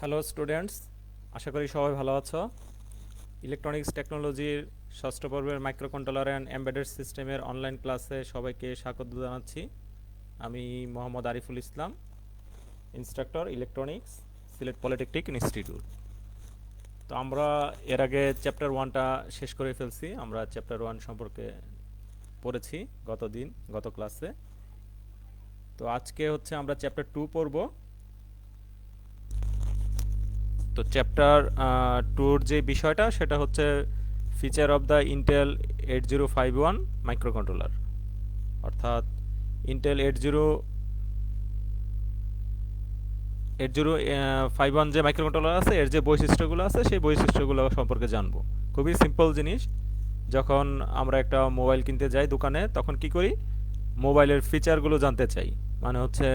Hello students, আশা করি সবাই ভালো আছো। ইলেকট্রনিক্স টেকনোলজির ষষ্ঠ পর্বের মাইক্রোকন্ট্রোলার অ্যান্ড এমবেডেড সিস্টেমের অনলাইন ক্লাসে সবাইকে স্বাগত জানাচ্ছি। আমি Mohammad Ariful Islam, instructor electronics, Sylhet polytechnic institute. তো আমরা এর আগে চ্যাপ্টার ওয়ানটা শেষ করে ফেলছি। আমরা চ্যাপ্টার ওয়ান সম্পর্কে পড়েছি গত ক্লাসে। তো আজকে হচ্ছে আমরা চ্যাপ্টার টু পড়ব। তো চ্যাপ্টার টুর যে বিষয়টা সেটা হচ্ছে feature of the Intel 8051 microcontroller, অর্থাৎ ইন্টেল 8051 যে মাইক্রোকন্ট্রোলার আছে এর যে বৈশিষ্ট্যগুলো আছে সেই বৈশিষ্ট্যগুলো সম্পর্কে জানবো। খুবই সিম্পল জিনিস। যখন আমরা একটা মোবাইল কিনতে যাই দোকানে, তখন কি করি? মোবাইলের ফিচারগুলো জানতে চাই। মানে হচ্ছে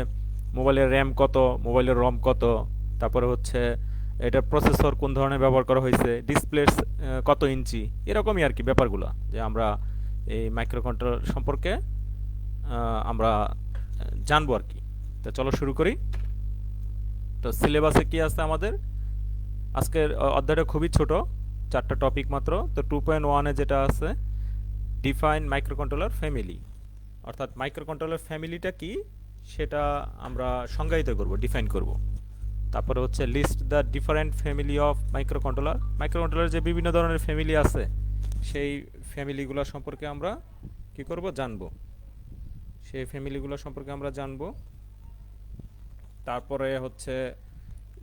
মোবাইলের র্যাম কত, মোবাইলের রম কত, তারপরে হচ্ছে এটার প্রসেসর কোন ধরনের ব্যবহার করা হয়েছে, ডিসপ্লে কত ইঞ্চি, এরকমই আর কি ব্যাপারগুলো যে আমরা এই মাইক্রোকন্ট্রোলার সম্পর্কে আমরা জানবো আর কি। তো চলো শুরু করি। তো সিলেবাসে কি আছে আমাদের? আজকের অধ্যায়টা খুবই ছোট, 4টা টপিক মাত্র। তো 2.1-এ যেটা আছে, ডিফাইন মাইক্রোকন্ট্রোলার ফ্যামিলি, অর্থাৎ মাইক্রোকন্ট্রোলার ফ্যামিলিটা কি সেটা আমরা সংজ্ঞায়িত করব, ডিফাইন করব। তারপরে হচ্ছে list the different family of microcontroller. Microcontroller যে বিভিন্ন ধরনের ফ্যামিলি আছে সেই ফ্যামিলিগুলো সম্পর্কে আমরা কি করব? জানবো। সেই ফ্যামিলিগুলো সম্পর্কে আমরা জানবো। তারপরে হচ্ছে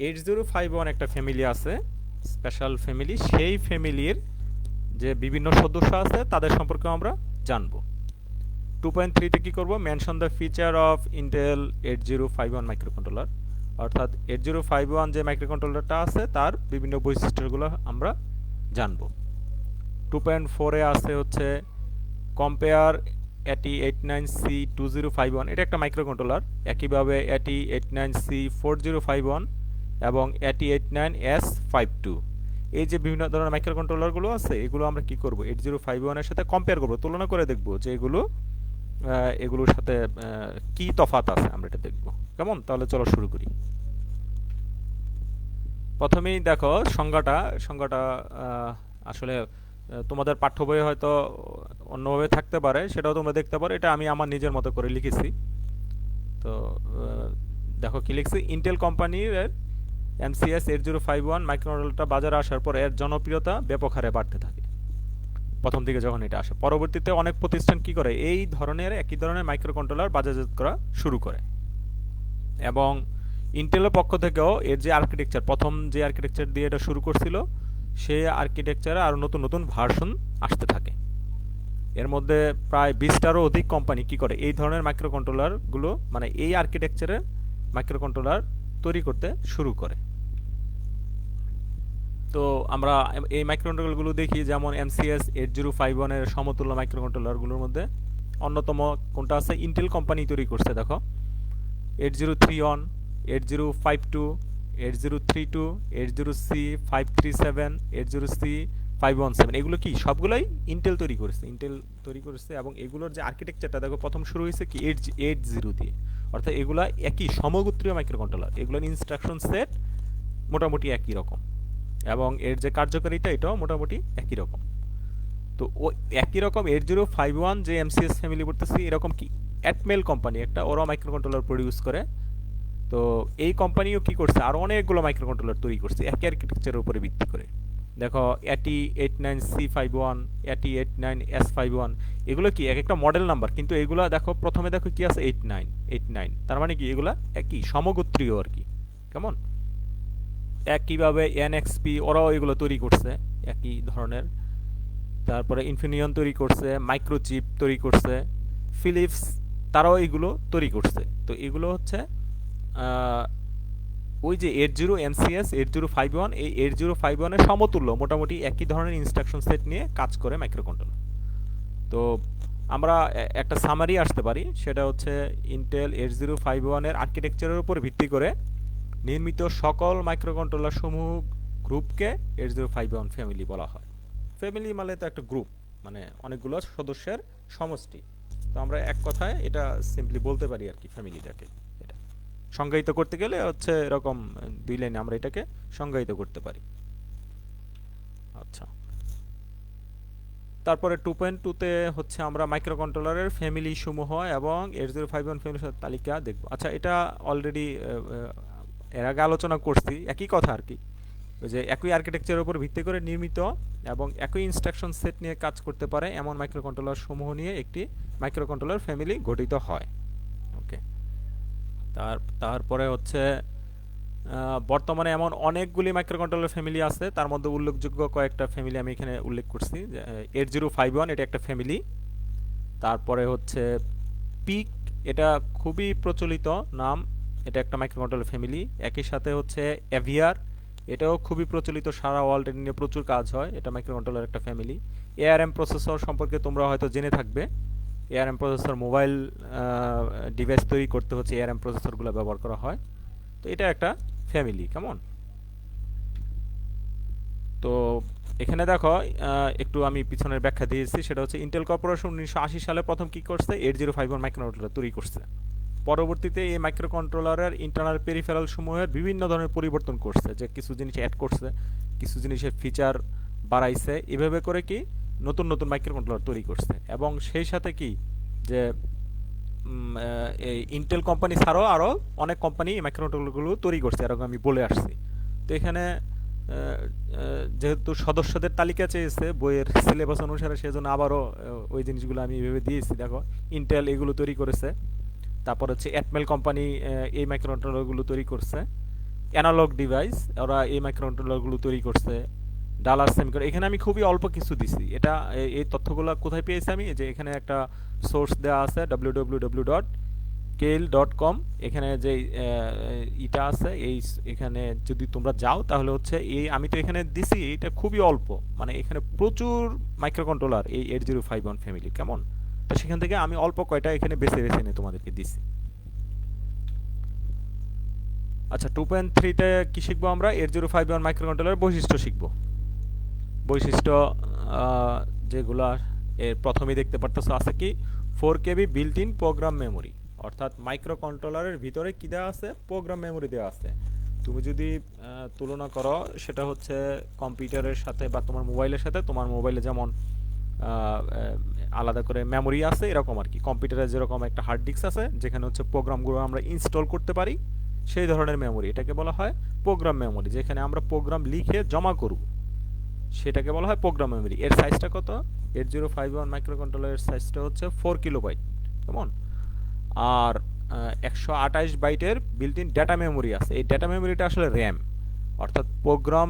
8051 একটা ফ্যামিলি আছে, স্পেশাল ফ্যামিলি। সেই ফ্যামিলির যে বিভিন্ন সদস্য আছে তাদের সম্পর্কে আমরা জানবো। 2.3-তে কি করব? Mention the feature of Intel 8051 microcontroller, অর্থাৎ 8051 যে মাইক্রোকন্ট্রোলারটা আছে তার বিভিন্ন বৈশিষ্ট্যগুলো আমরা জানবো। 2.4-এ আছে হচ্ছে কম্পেয়ার AT89C2051, এটা একটা মাইক্রোকন্ট্রোলার। একইভাবে AT89C4051 এবং AT89S52, এই যে বিভিন্ন ধরনের মাইক্রোকন্ট্রোলারগুলো আছে এগুলো আমরা কি করব? 8051-এর সাথে কম্পেয়ার করব, তুলনা করে দেখব যে এগুলোর সাথে কি তফাৎ আছে, আমরা এটা দেখব। কেমন? তাহলে চলো শুরু করি। প্রথমেই দেখো সংজ্ঞাটা আসলে তোমাদের পাঠ্য বইয়ে হয়তো অন্যভাবে থাকতে পারে, সেটাও তোমরা দেখতে পারো। এটা আমি আমার নিজের মতো করে লিখেছি। তো দেখো কি লিখছি। ইন্টেল কোম্পানির MCS 8051 মাইক্রোকন্ট্রোলারটা বাজারে আসার পর এর জনপ্রিয়তা ব্যাপক হারে বাড়তে থাকে। প্রথম দিকে যখন এটা আসে, পরবর্তীতে অনেক প্রতিষ্ঠান কি করে, এই ধরনের একই ধরনের মাইক্রোকন্ট্রোলার বাজারজাত করা শুরু করে। এবং ইন্টেলের পক্ষ থেকেও এর যে আর্কিটেকচার, প্রথম যে আর্কিটেকচার দিয়ে এটা শুরু করছিল সেই আর্কিটেকচারে আরও নতুন নতুন ভার্সন আসতে থাকে। এর মধ্যে প্রায় 20টারও অধিক কোম্পানি কি করে, এই ধরনের মাইক্রোকন্ট্রোলারগুলো মানে এই আর্কিটেকচারের মাইক্রোকন্ট্রোলার তৈরি করতে শুরু করে। তো আমরা এই মাইক্রোকন্ট্রোলারগুলো দেখি, যেমন MCS 8051-এর সমতুল্য মাইক্রোকন্ট্রোলারগুলোর মধ্যে অন্যতম কোনটা আছে? ইন্টেল কোম্পানি তৈরি করছে। দেখো 8031, 8052, 8032, 80C537, 80C517, এগুলো কি সবগুলোই ইন্টেল তৈরি করেছে। এবং এগুলোর যে আর্কিটেকচারটা দেখো, প্রথম শুরু হয়েছে কি 80 দিয়ে, অর্থাৎ এগুলা একই সমগোত্রীয় মাইক্রোকন্ট্রোলার। এগুলোর ইনস্ট্রাকশন সেট মোটামুটি একই রকম এবং এর যে কার্যকারিতা এটাও মোটামুটি একই রকম। তো ও একই রকম 8051 যে MCS ফ্যামিলি বলতেছি, এরকম কি অ্যাটমেল কোম্পানি একটা, ওরা মাইক্রোকন্ট্রোলার প্রডিউস করে। তো এই কোম্পানিও কি করছে, আরও অনেকগুলো মাইক্রোকন্ট্রোলার তৈরি করছে একই আর্কিটেকচারের উপরে ভিত্তি করে। দেখো AT89C51, AT89S51, এগুলো কি এক একটা মডেল নাম্বার, কিন্তু এগুলো দেখো প্রথমে দেখো কি আছে 89, তার মানে কি এগুলা একই সমগোত্রীয় আর কি। কেমন? একইভাবে NXP ওরাও এগুলো তৈরি করছে একই ধরনের। তারপরে ইনফিনিয়ন তৈরি করছে, মাইক্রোচিপ তৈরি করছে, ফিলিপস তারাও এগুলো তৈরি করছে। তো এগুলো হচ্ছে ওই যে 80 MCS 8051, এই 8051-এর সমতুল্য মোটামুটি একই ধরনের ইনস্ট্রাকশন সেট নিয়ে কাজ করে মাইক্রোকন্ট্রোলার। তো আমরা একটা সামারি আসতে পারি, সেটা হচ্ছে ইন্টেল 8051-এর আর্কিটেকচারের উপর ভিত্তি করে নির্মিত সকল মাইক্রোকন্ট্রোলার সমূহ গ্রুপকে 8051 ফ্যামিলি বলা হয়। ফ্যামিলি মানে তো একটা গ্রুপ, মানে অনেকগুলো সদস্যের সমষ্টি। তো আমরা এক কথায় এটা সিম্পলি বলতে পারি আর কি, ফ্যামিলিটাকে। এটা সংজ্ঞায়িত করতে গেলে হচ্ছে এরকম দুই লাইনে আমরা এটাকে সংজ্ঞায়িত করতে পারি। আচ্ছা, তারপরে 2.2 তে হচ্ছে আমরা মাইক্রোকন্ট্রোলারের ফ্যামিলি সমূহ এবং 8051 ফ্যামিলির তালিকা দেখব। আচ্ছা, এটা অলরেডি এর আগে আলোচনা করছি, একই কথা আর কি। ওই যে একই আর্কিটেকচারের উপর ভিত্তি করে নির্মিত এবং একই ইনস্ট্রাকশন সেট নিয়ে কাজ করতে পারে এমন মাইক্রোকন্ট্রোলার সমূহ নিয়ে একটি মাইক্রোকন্ট্রোলার ফ্যামিলি গঠিত হয়। ওকে, তারপরে হচ্ছে বর্তমানে এমন অনেকগুলি মাইক্রোকন্ট্রোলার ফ্যামিলি আছে, তার মধ্যে উল্লেখযোগ্য কয়েকটা ফ্যামিলি আমি এখানে উল্লেখ করছি। 8051 এটা একটা ফ্যামিলি। তারপরে হচ্ছে পিক, এটা খুবই প্রচলিত নাম, এটা একটা মাইক্রোকন্ট্রোলার ফ্যামিলি। একই সাথে হচ্ছে এভিয়ার, এটাও খুবই প্রচলিত, সারা ওয়ার্ল্ডে নিয়ে প্রচুর কাজ হয়, এটা মাইক্রোকন্ট্রোলার একটা ফ্যামিলি। এআরএম প্রসেসর সম্পর্কে তোমরা হয়তো জেনে থাকবে। এআরএম প্রসেসর মোবাইল ডিভাইস তৈরি করতে হচ্ছে এআরএম প্রসেসরগুলো ব্যবহার করা হয়। তো এটা একটা ফ্যামিলি। কেমন? তো এখানে দেখো একটু আমি পিছনের ব্যাখ্যা দিয়েছি, সেটা হচ্ছে ইন্টেল কর্পোরেশন 1980 সালে প্রথম কি করছে, 8051 মাইক্রোকন্ট্রোলার তৈরি করছে। পরবর্তীতে এই মাইক্রোকন্ট্রোলারের ইন্টারনাল পেরিফেরাল সমূহের বিভিন্ন ধরনের পরিবর্তন করছে, যে কিছু জিনিস অ্যাড করছে, কিছু জিনিসের ফিচার বাড়াইছে, এভাবে করে কি নতুন নতুন মাইক্রোকন্ট্রোলার তৈরি করছে। এবং সেই সাথে কি যে এই ইন্টেল কোম্পানি ছাড়াও আরও অনেক কোম্পানি এই মাইক্রোকন্ট্রোলারগুলো তৈরি করছে, এরকম আমি বলে আসছি। তো এখানে যেহেতু সদস্যদের তালিকা চেয়েছে বইয়ের সিলেবাস অনুসারে, সেজন্য আবারও ওই জিনিসগুলো আমি এভাবে দিয়েছি। দেখো, ইন্টেল এগুলো তৈরি করেছে। তারপর হচ্ছে অ্যাটমেল কোম্পানি এই মাইক্রোকন্ট্রোলারগুলো তৈরি করছে। অ্যানালগ ডিভাইস, ওরা এই মাইক্রোকন্ট্রোলারগুলো তৈরি করছে। ডালার সেমিকন্ডাক্টর, এখানে আমি খুবই অল্প কিছু দিছি। এটা এই তথ্যগুলো কোথায় পেয়েছি আমি, যে এখানে একটা সোর্স দেওয়া আছে www.keil.com, এখানে যে ইটা আছে, এখানে যদি তোমরা যাও তাহলে হচ্ছে এই আমি তো এখানে দিছি, এটা খুবই অল্প, মানে এখানে প্রচুর মাইক্রোকন্ট্রোলার এই 8051 ফ্যামিলি। কেমন? তো সেখান থেকে আমি অল্প কয়টা এখানে বেছে বেছে নিয়ে তোমাদেরকে দিছি। আচ্ছা, 2.3 তে কি শিখবো আমরা? 8051 মাইক্রোকন্ট্রোলার বৈশিষ্ট্য শিখবো। বৈশিষ্ট্য যেগুলো এর প্রথমেই দেখতে পারতেছো আছে কি, 4 KB built in program memory, অর্থাৎ মাইক্রোকন্ট্রোলারের ভিতরে কি দেওয়া আছে, প্রোগ্রাম মেমোরি দেওয়া আছে। তুমি যদি তুলনা করো সেটা হচ্ছে কম্পিউটারের সাথে বা তোমার মোবাইলের সাথে, তোমার মোবাইলে যেমন আলাদা করে মেমোরি আছে, এরকম আর কি কম্পিউটারে যেরকম একটা হার্ড ডিস্ক আছে যেখানে হচ্ছে প্রোগ্রামগুলো আমরা ইনস্টল করতে পারি, সেই ধরনের মেমোরি এটাকে বলা হয় প্রোগ্রাম মেমোরি। যেখানে আমরা প্রোগ্রাম লিখে জমা করব সেটাকে বলা হয় প্রোগ্রাম মেমোরি। এর সাইজটা কত? 8051 মাইক্রোকন্ট্রোলারের সাইজটা হচ্ছে 4 KB। কেমন? আর 128 বাইটের বিল্ট ইন ডেটা মেমোরি আছে। এই ডেটা মেমোরিটা আসলে র্যাম, অর্থাৎ প্রোগ্রাম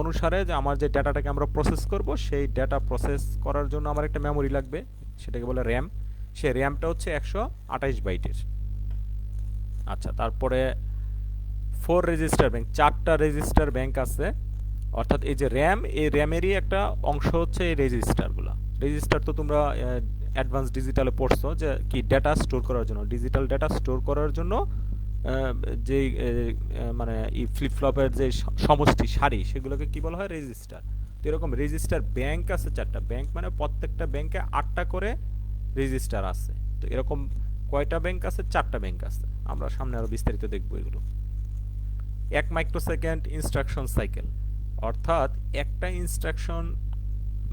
অনুসারে যে আমার যে ডাটাটাকে আমরা প্রসেস করব, সেই ডাটা প্রসেস করার জন্য আমার একটা মেমোরি লাগবে, সেটাকে বলে র্যাম। সেই র্যামটা হচ্ছে 128 বাইটের। আচ্ছা, তারপরে 4 রেজিস্টার ব্যাংক, 4টা রেজিস্টার ব্যাংক আছে। অর্থাৎ এই যে র্যাম, এই র্যামেরই একটা অংশ হচ্ছে এই রেজিস্টারগুলো। রেজিস্টার তো তোমরা অ্যাডভান্স ডিজিটালে পড়ছো, যে কি ডেটা স্টোর করার জন্য, ডিজিটাল ডেটা স্টোর করার জন্য যে মানে এই ফ্লিপ ফ্লপের যে সমষ্টি সারি, সেগুলোকে কি বলা হয়? রেজিস্টার। তো এরকম রেজিস্টার ব্যাংক আছে 4টা। ব্যাংক মানে প্রত্যেকটা ব্যাংকে 8টা করে রেজিস্টার আছে। তো এরকম কয়টা ব্যাংক আছে? 4টা ব্যাংক আছে। আমরা সামনে আরো বিস্তারিত দেখবো এগুলো। 1 মাইক্রোসেকেন্ড ইনস্ট্রাকশন সাইকেল, অর্থাৎ একটা ইনস্ট্রাকশন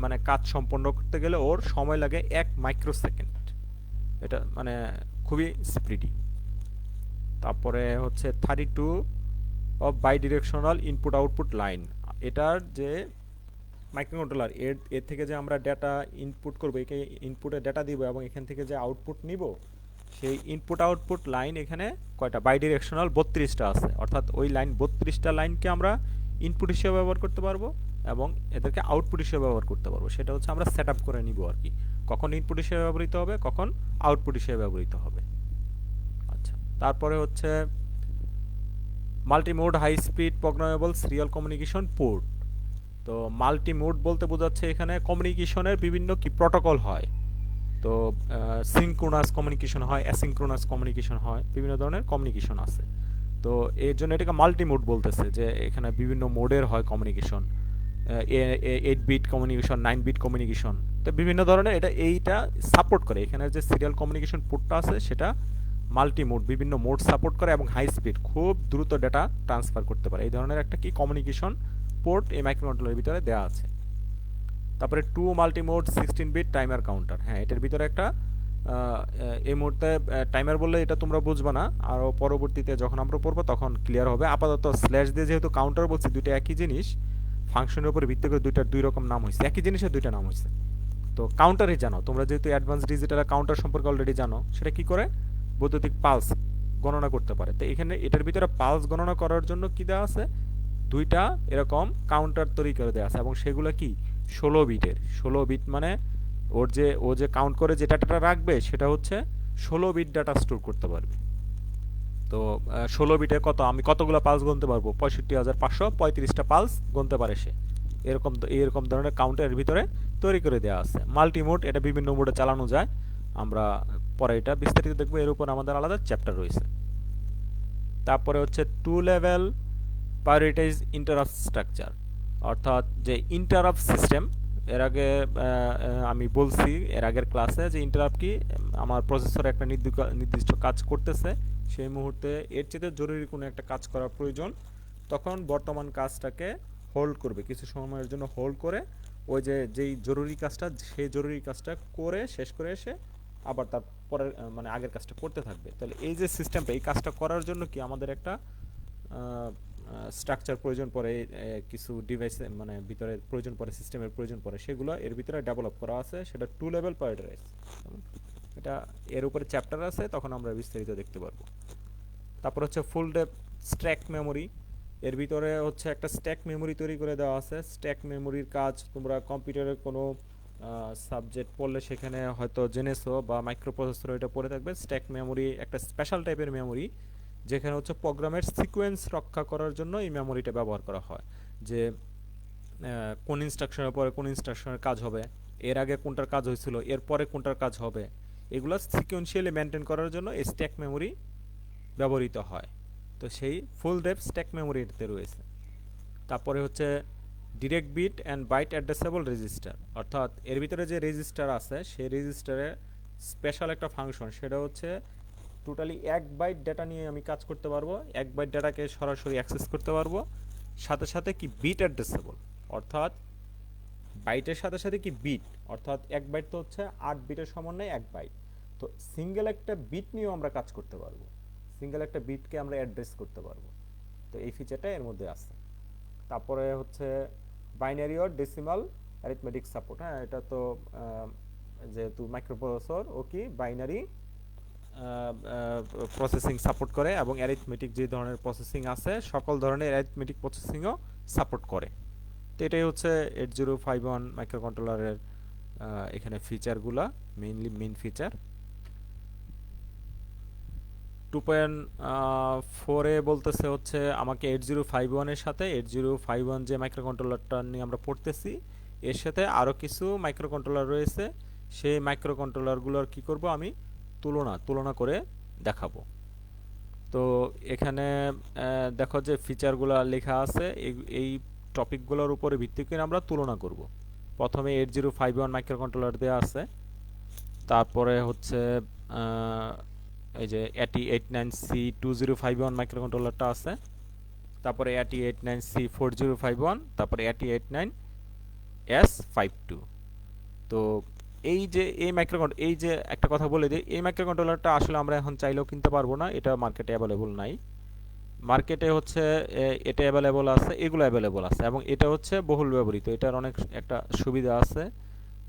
মানে কাজ সম্পন্ন করতে গেলে ওর সময় লাগে 1 মাইক্রোসেকেন্ড। এটা মানে খুবই স্পিডি। তারপরে হচ্ছে 32 of bidirectional input output line. এটার যে মাইক্রোকন্ট্রোলার, এর থেকে যে আমরা ডেটা ইনপুট করবো, একে ইনপুটে ডেটা দিব এবং এখান থেকে যে আউটপুট নিব, সেই ইনপুট আউটপুট লাইন এখানে কয়টা? বাই ডিরেকশনাল 32টা আছে। অর্থাৎ ওই লাইন 32টা লাইনকে আমরা ইনপুট হিসেবে ব্যবহার করতে পারবো এবং এদেরকে আউটপুট হিসেবে ব্যবহার করতে পারবো। সেটা হচ্ছে আমরা সেট আপ করে নিব আর কি, কখন ইনপুট হিসেবে ব্যবহৃত হবে, কখন আউটপুট হিসেবে ব্যবহৃত হবে। আচ্ছা, তারপরে হচ্ছে multi mode high speed programmable serial communication port. তো মাল্টি মোড বলতে বোঝাচ্ছে এখানে কমিউনিকেশনের বিভিন্ন কি প্রোটোকল হয়। তো সিনক্রোনাস কমিউনিকেশন হয়, অ্যাসিনক্রোনাস কমিউনিকেশন হয়, বিভিন্ন ধরনের কমিউনিকেশন আছে। তো এর জন্য এটাকে মাল্টি মোড বলতেছে, যে এখানে বিভিন্ন মোডের হয় communication, 8 bit communication, 9 bit communication. তো বিভিন্ন ধরনের এইটা সাপোর্ট করে। এখানে যে সিরিয়াল কমিউনিকেশন পোর্টটা আছে সেটা মাল্টি মোড, বিভিন্ন মোড সাপোর্ট করে এবং হাই স্পিড খুব দ্রুত ডেটা ট্রান্সফার করতে পারে। এই ধরনের একটা কি কমিউনিকেশন পোর্ট এই মাইক্রোকন্ট্রোলারের ভিতরে দেওয়া আছে। তারপরে two multi mode 16 bit timer counter. হ্যাঁ, এটার ভিতরে একটা এই মুহূর্তে টাইমার বললে এটা তোমরা বুঝবা না, আরও পরবর্তীতে যখন আমরা পড়বো তখন ক্লিয়ার হবে। আপাতত স্ল্যাশ দিয়ে যেহেতু কাউন্টার বলছি, দুইটা একই জিনিস, ফাংশনের উপরে ভিত্তি করে দুইটার দুই রকম নাম হয়েছে, একই জিনিসের দুইটা নাম হয়েছে। তো কাউন্টারই জানো তোমরা, যেহেতু অ্যাডভান্স ডিজিটাল কাউন্টার সম্পর্কে অলরেডি জানো, সেটা কি করে বৈদ্যুতিক পালস গণনা করতে পারে। তো এখানে এটার ভিতরে পালস গণনা করার জন্য কি দেওয়া আছে, দুইটা এরকম কাউন্টার তৈরি করে দেওয়া আছে এবং সেগুলো কি 16 বিটের। 16 বিট মানে ও যে কাউন্ট করে যে ডাটাটা রাখবে সেটা হচ্ছে 16 বিট ডাটা স্টোর করতে পারবে। তো 16 বিটে আমি কতগুলো পালস গুনতে পারবো, 65,535টা পালস গুনতে পারে সে। এরকম ধরনের কাউন্টারের ভিতরে তৈরি করে দেওয়া আছে। মাল্টিমোড, এটা বিভিন্ন মোডে চালানো যায়, আমরা পরে এটা বিস্তারিত দেখবো, এর উপর আমাদের আলাদা চ্যাপ্টার রয়েছে। তারপরে হচ্ছে two level prioritize interrupt structure, অর্থাৎ যে ইন্টারাপ্ট সিস্টেম। এর আগে আমি বলছি এর আগের ক্লাসে যে ইন্টারাপ্ট কি, আমার প্রসেসরে একটা নির্দিষ্ট কাজ করতেছে, সেই মুহূর্তে এর চেয়ে জরুরি কোনো একটা কাজ করার প্রয়োজন, তখন বর্তমান কাজটাকে হোল্ড করবে, কিছু সময়ের জন্য হোল্ড করে ওই যেই জরুরি কাজটা, সেই জরুরি কাজটা করে শেষ করে এসে আবার তার পরের মানে আগের কাজটা করতে থাকবে। তাহলে এই যে সিস্টেমটা, এই কাজটা করার জন্য কি আমাদের একটা স্ট্রাকচার প্রয়োজন পড়ে, কিছু ডিভাইস মানে ভিতরে প্রয়োজন পড়ে, সিস্টেমের প্রয়োজন পড়ে, সেগুলো এর ভিতরে ডেভেলপ করা আছে, সেটা টু লেভেল প্রায়োরিটাইজ। এটা এর উপরে চ্যাপ্টার আছে, তখন আমরা বিস্তারিত দেখতে পারবো। তারপর হচ্ছে ফুল ডেপথ স্ট্যাক মেমোরি। এর ভিতরে হচ্ছে একটা স্ট্যাক মেমোরি তৈরি করে দেওয়া আছে। স্ট্যাক মেমোরির কাজ তোমরা কম্পিউটারের কোনো সাবজেক্ট পড়লে সেখানে হয়তো জেনেছো, বা মাইক্রোপ্রসেসর এটা পড়ে থাকবে। স্ট্যাক মেমোরি একটা স্পেশাল টাইপের মেমোরি, যেখানে হচ্ছে প্রোগ্রামের সিকোয়েন্স রক্ষা করার জন্য এই মেমোরিটা ব্যবহার করা হয়, যে কোন ইনস্ট্রাকশনের পরে কোন ইনস্ট্রাকশনের কাজ হবে, এর আগে কোনটার কাজ হয়েছিল, এর পরে কোনটার কাজ হবে, এগুলো সিকোয়েন্সিয়ালি মেনটেন করার জন্য এই স্ট্যাক মেমোরি ব্যবহৃত হয়। তো সেই ফুল ডেপথ স্ট্যাক মেমোরিতে রয়েছে। তারপরে হচ্ছে direct bit and byte addressable register, অর্থাৎ এর ভিতরে যে রেজিস্টার আছে সেই রেজিস্টারে স্পেশাল একটা ফাংশন, সেটা হচ্ছে টোটালি 1 বাইট ডেটা নিয়ে আমি কাজ করতে পারবো, 1 বাইট ডেটাকে সরাসরি অ্যাক্সেস করতে পারবো, সাথে সাথে কি বিট অ্যাড্রেসেবল, অর্থাৎ বাইটের সাথে সাথে কি বিট, অর্থাৎ 1 বাইট তো হচ্ছে 8 বিটের সমন্বয়ে 1 বাইট। তো সিঙ্গেল একটা বিট নিয়েও আমরা কাজ করতে পারবো, সিঙ্গেল একটা বিটকে আমরা অ্যাড্রেস করতে পারবো। তো এই ফিচারটা এর মধ্যে আছে। তারপরে হচ্ছে binary or decimal arithmetic support. হ্যাঁ, এটা তো যেহেতু মাইক্রোপ্রসেসর ও কি বাইনারি প্রসেসিং সাপোর্ট করে, এবং অ্যারিথমেটিক যে ধরনের প্রসেসিং আছে সকল ধরনের অ্যারিথমেটিক প্রসেসিংও সাপোর্ট করে। তো এটাই হচ্ছে 8051 মাইক্রোকন্ট্রোলারের এখানে ফিচারগুলা, মেইন ফিচার। 2.4 বলতেছে হচ্ছে আমাকে 8051-এর সাথে 8051 যে মাইক্রোকন্ট্রোলারটা নিয়ে আমরা পড়তেছি, এর সাথে আরও কিছু মাইক্রোকন্ট্রোলার রয়েছে, সেই মাইক্রোকন্ট্রোলারগুলোর কি করব আমি তুলনা করে দেখাবো। তো এখানে দেখো যে ফিচারগুলো লেখা আছে, এই টপিকগুলোর উপরে ভিত্তি করে আমরা তুলনা করব। প্রথমে 8051 মাইক্রোকন্ট্রোলার দেওয়া আছে, তারপরে হচ্ছে এই যে AT89C2051 মাইক্রোকন্ট্রোলারটা আছে, তারপরে AT89C4051, তারপরে AT89S52। তো এই যে এই যে একটা কথা বলে দিই, এই মাইক্রোকন্ট্রোলারটা আসলে আমরা এখন চাইলেও কিনতে পারবো না, এটা মার্কেটে অ্যাভেলেবল নাই। মার্কেটে হচ্ছে এটা অ্যাভেলেবল আছে, এগুলো অ্যাভেলেবল আছে, এবং এটা হচ্ছে বহুল ব্যবহৃত। এটার অনেক একটা সুবিধা আছে,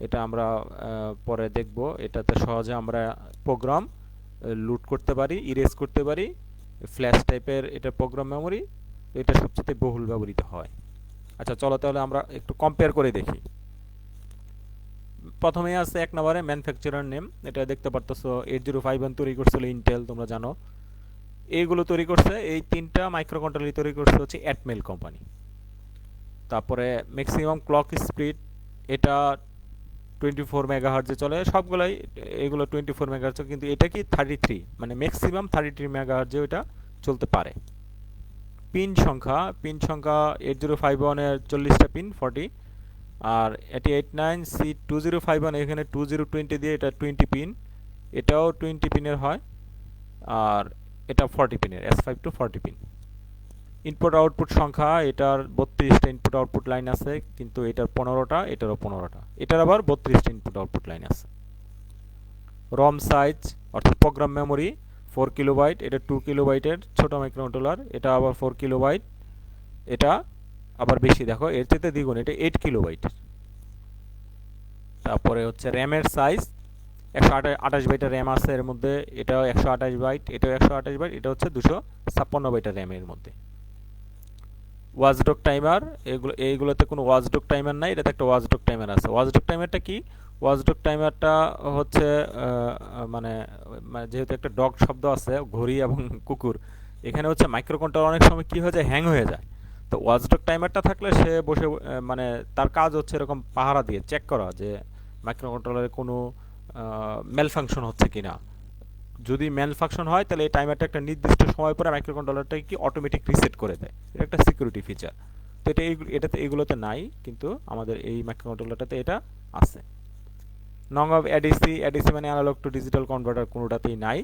এটা আমরা পরে দেখব। এটাতে সহজে আমরা প্রোগ্রাম লুট করতে পারি, ইরেজ করতে পারি, ফ্ল্যাশ টাইপের এটা প্রোগ্রাম মেমোরি, এটা সবচেয়ে বহুল ব্যবহৃত হয়। আচ্ছা চলো তাহলে আমরা একটু কম্পেয়ার করে দেখি। প্রথমে আছে এক নম্বরে ম্যানুফ্যাকচারার নেম, এটা দেখতে পারতেছো 8051 তৈরি করছিল ইন্টেল, তোমরা জানো। এইগুলো তৈরি করছে, এই তিনটা মাইক্রোকন্ট্রোলার তৈরি করছে হচ্ছে অ্যাটমেল কোম্পানি। তারপরে ম্যাক্সিমাম ক্লক স্পিড, এটা 24 মেগাহার্জে চলে সবগুলাই, এগুলো 24 মেগাহার্জ, কিন্তু এটা কি 33, মানে ম্যাক্সিমাম 33 মেগাহার্জে ওটা চলতে পারে। পিন সংখ্যা 8051-এর 40টা পিন 40, আর 8089C2051 এখানে 2020 দিয়ে এটা 20 পিন, এটাও 20 পিনের হয়। আর এটা 40 পিনের, S5 two 40 pin. Input output সংখ্যা, এটার 32টা ইনপুট আউটপুট লাইন আছে, কিন্তু এটার 15টা, এটারও 15টা, এটার আবার 32টা ইনপুট আউটপুট লাইন আছে। রম সাইজ অর্থাৎ প্রোগ্রাম মেমোরি 4 কিলোবাইট, এটা 2 কিলোবাইটের ছোট মাইক্রোকন্ট্রোলার, এটা আবার 4 কিলোবাইট, এটা আবার বেশি, দেখো এর চেয়ে দ্বিগুণ, এটা 8 কিলোবাইট। তারপরে হচ্ছে র্যামের সাইজ 128 বাইটের র্যাম আছে এর মধ্যে, এটাও 128 বাইট, এটাও 128 বাইট, এটা হচ্ছে 256 বাইটের র্যামের মধ্যে। ওয়াচডগ টাইমার, এইগুলোতে কোনো ওয়াচডগ টাইমার নাই, এটাতে একটা ওয়াচডগ টাইমার আছে। ওয়াচডগ টাইমারটা কি? ওয়াচডগ টাইমারটা হচ্ছে মানে যেহেতু একটা ডগ শব্দ আছে, ঘড়ি এবং কুকুর, এখানে হচ্ছে মাইক্রোকন্ট্রোলার অনেক সময় কি হয়ে যায়, হ্যাং হয়ে যায়। তো ওয়াচডগ টাইমারটা থাকলে সে বসে মানে তার কাজ হচ্ছে এরকম পাহারা দিয়ে চেক করা যে মাইক্রোকন্ট্রোলারে কোনো মেল ফাংশন হচ্ছে কিনা। যদি ম্যাল ফাংশন হয় তাহলে এই টাইমারটা একটা নির্দিষ্ট সময় পরে মাইক্রোকন্ট্রোলারটাকে কি অটোমেটিক রিসেট করে দেয়। এটা একটা সিকিউরিটি ফিচার। তো এটাতে এগুলোতে নাই, কিন্তু আমাদের এই মাইক্রোকন্ট্রোলারটাতে এটা আছে। নং অফ এডিসি, এডিসি মানে অ্যানালগ টু ডিজিটাল কনভার্টার, কোনোটাতেই নাই।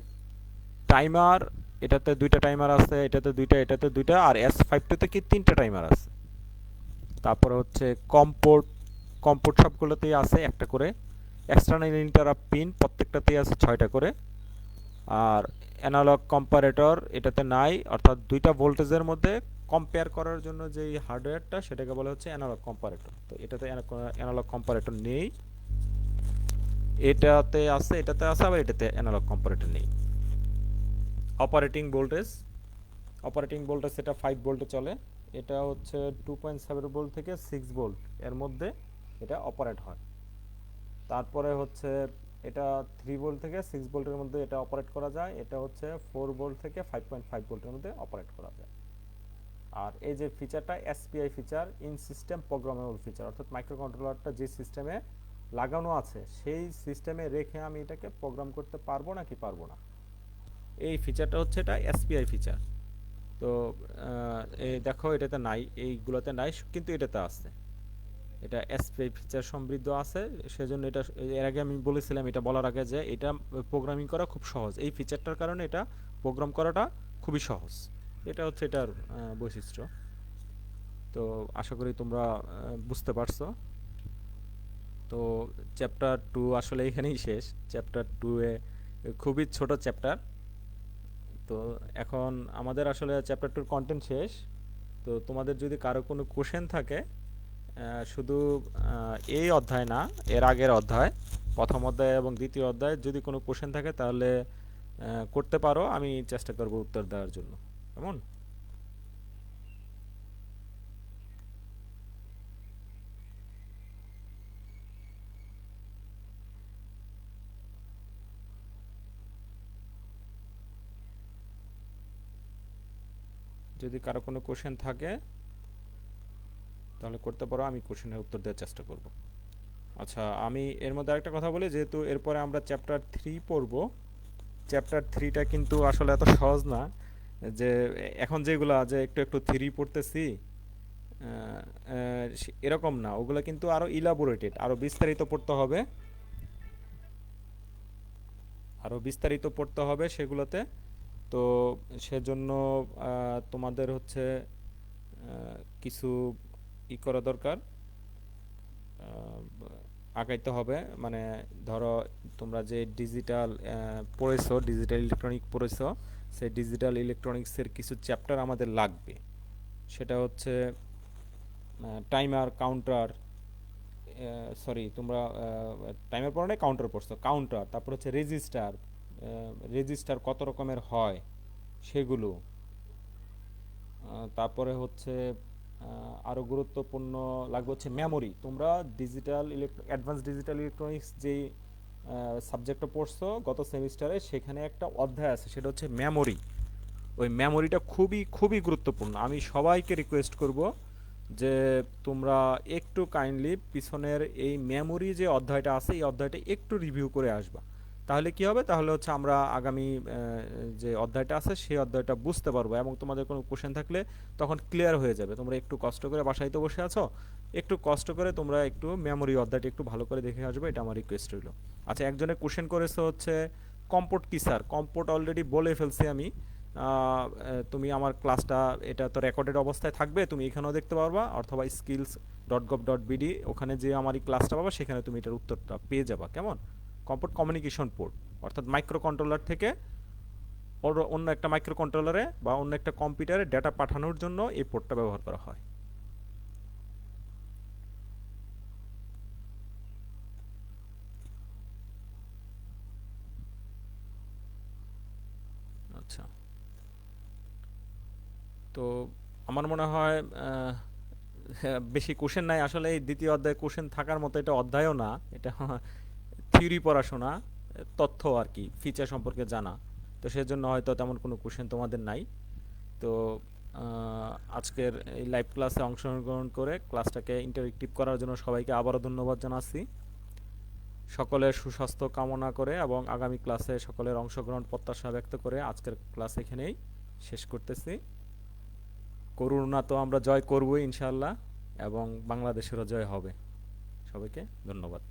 টাইমার, এটাতে দুইটা টাইমার আছে, এটাতে দুইটা, এটাতে দুইটা, আর S52 কি তিনটা টাইমার আছে। তারপরে হচ্ছে কমপোর্ট, কমপোর্ট সবগুলোতেই আছে একটা করে। এক্সটার্নাল ইন্টারাপ্ট পিন প্রত্যেকটাতেই আছে 6টা করে। আর অ্যানালগ কম্পারেটর এটাতে নাই, অর্থাৎ দুইটা ভোল্টেজের মধ্যে কম্পেয়ার করার জন্য যেই হার্ডওয়্যারটা সেটাকে বলা হচ্ছে অ্যানালগ কম্পারেটর। তো এটাতে অ্যানালগ কম্পারেটর নেই, এটাতে আছে, এটাতে আছে, আবার এটাতে অ্যানালগ কম্পারেটর নেই। অপারেটিং ভোল্টেজ, অপারেটিং ভোল্টেজ এটা 5 ভোল্টে চলে। এটা হচ্ছে 2.7 ভোল্ট থেকে 6 ভোল্ট এর মধ্যে এটা অপারেট হয়। তারপরে হচ্ছে এটা 3 ভোল্ট থেকে 6 ভোল্টের মধ্যে এটা অপারেট করা যায়। এটা হচ্ছে 4 ভোল্ট থেকে 5.5 ভোল্টের মধ্যে অপারেট করা যায়। আর এই যে ফিচারটা SPI feature, in system programmable feature, অর্থাৎ মাইক্রোকন্ট্রোলারটা যে সিস্টেমে লাগানো আছে সেই সিস্টেমে রেখে আমি এটাকে প্রোগ্রাম করতে পারবো নাকি পারবো না, এই ফিচারটা হচ্ছে এটা এসপিআই ফিচার। তো এই দেখো এটাতে নাই, এইগুলোতে নাই, কিন্তু এটাতে আছে। এটা এসপিআই ফিচার সমৃদ্ধ আছে, সেজন্য এটা, এর আগে আমি বলেছিলাম এটা বলার আগে, যে এটা প্রোগ্রামিং করা খুব সহজ। এই ফিচারটার কারণে এটা প্রোগ্রাম করাটা খুবই সহজ। এটা হচ্ছে এটার বৈশিষ্ট্য। তো আশা করি তোমরা বুঝতে পারছো। তো চ্যাপ্টার 2 আসলে এখানেই শেষ। চ্যাপ্টার 2 এ খুবই ছোট চ্যাপ্টার। তো এখন আমাদের আসলে চ্যাপ্টার 2 কন্টেন্ট শেষ। তো তোমাদের যদি কারো কোনো কোশ্চেন থাকে, শুধু এই অধ্যায় না, এর আগের অধ্যায়, প্রথম অধ্যায় এবং দ্বিতীয় অধ্যায় যদি কোনো কোশ্চেন থাকে তাহলে করতে পারো, আমি চেষ্টা করব উত্তর দেওয়ার জন্য। কেমন? যদি কারো কোনো কোশ্চেন থাকে তাহলে করতে পারো, আমি কোশ্চেনের উত্তর দেওয়ার চেষ্টা করব। আচ্ছা, আমি এর মধ্যে আরেকটা কথা বলি, যেহেতু এরপরে আমরা চ্যাপ্টার 3 পড়ব। চ্যাপ্টার 3টা কিন্তু আসলে এত সহজ না। যে এখন যেগুলো যে একটু একটু থিওরি পড়তেছি, এরকম না, ওগুলো কিন্তু আরো ইলাবোরেটেড, আরো বিস্তারিত পড়তে হবে, আরো বিস্তারিত পড়তে হবে সেগুলোতে। তো সেজন্য তোমাদের হচ্ছে কিছু করা দরকার, আগাইতে হবে। মানে ধরো তোমরা যে ডিজিটাল পড়েছো, ডিজিটাল ইলেকট্রনিক পড়েছো, সেই ডিজিটাল ইলেকট্রনিক্সের কিছু চ্যাপ্টার আমাদের লাগবে। সেটা হচ্ছে টাইমার, কাউন্টার, সরি তোমরা টাইমার পড়ো না, কাউন্টার পড়ছো, কাউন্টার, তারপর হচ্ছে রেজিস্টার, রেজিস্টার কত রকমের হয় সেগুলো, তারপরে হচ্ছে আরও গুরুত্বপূর্ণ লাগবে হচ্ছে মেমোরি। তোমরা ডিজিটাল অ্যাডভান্স ডিজিটাল ইলেকট্রনিক্স যেই সাবজেক্টটা পড়ছো গত সেমিস্টারে, সেখানে একটা অধ্যায় আছে সেটা হচ্ছে মেমোরি। ওই মেমোরিটা খুবই খুবই গুরুত্বপূর্ণ। আমি সবাইকে রিকোয়েস্ট করব যে তোমরা একটু কাইন্ডলি পিছনের এই মেমোরি যে অধ্যায়টা আছে এই অধ্যায়টা একটু রিভিউ করে আসবা। তাহলে কি হবে, তাহলে হচ্ছে আমরা আগামী যে অধ্যায়টা আছে সেই অধ্যায়টা বুঝতে পারবো, এবং তোমাদের কোনো কোশ্চেন থাকলে তখন ক্লিয়ার হয়ে যাবে। তোমরা একটু কষ্ট করে, বাসায় তো বসে আছো, একটু কষ্ট করে তোমরা একটু মেমোরি অধ্যায়টা একটু ভালো করে দেখে আসবে, এটা আমার রিকোয়েস্ট রইল। আচ্ছা, একজনের কোশ্চেন করেছে হচ্ছে কম্পোর্ট কি স্যার? কম্পোর্ট অলরেডি বলে ফেলছি আমি। তুমি আমার ক্লাসটা, এটা তো রেকর্ডেড অবস্থায় থাকবে, তুমি এখানেও দেখতে পারবা, অথবা skills.gov.bd ওখানে যে আমার এই ক্লাসটা পাবা সেখানে তুমি এটার উত্তরটা পেয়ে যাবা। কেমন? কম্পোর্ট কমিউনিকেশন পোর্ট, অর্থাৎ মাইক্রো কন্ট্রোলার থেকে অন্য একটা মাইক্রো কন্ট্রোলারে বা অন্য একটা কম্পিউটারে ডেটা পাঠানোর জন্য এই পোর্টটা ব্যবহার করা হয়। আচ্ছা, তো আমার মনে হয় হ্যাঁ, বেশি কোশ্চেন নাই আসলে। এই দ্বিতীয় অধ্যায়ে কোশ্চেন থাকার মতো এটা অধ্যায়ও না, এটা থিওরি পড়াশোনা, তথ্য আর কি, ফিচার সম্পর্কে জানা। তো সেজন্য হয়তো তেমন কোনো কোশ্চেন তোমাদের নাই। তো আজকের এই লাইভ ক্লাসে অংশগ্রহণ করে ক্লাসটাকে ইন্টারেক্টিভ করার জন্য সবাইকে আবারও ধন্যবাদ জানাচ্ছি। সকলের সুস্বাস্থ্য কামনা করে এবং আগামী ক্লাসে সকলের অংশগ্রহণ প্রত্যাশা ব্যক্ত করে আজকের ক্লাস এখানেই শেষ করতেছি। করুণা তো আমরা জয় করবই ইনশাআল্লাহ, এবং বাংলাদেশেরও জয় হবে। সবাইকে ধন্যবাদ।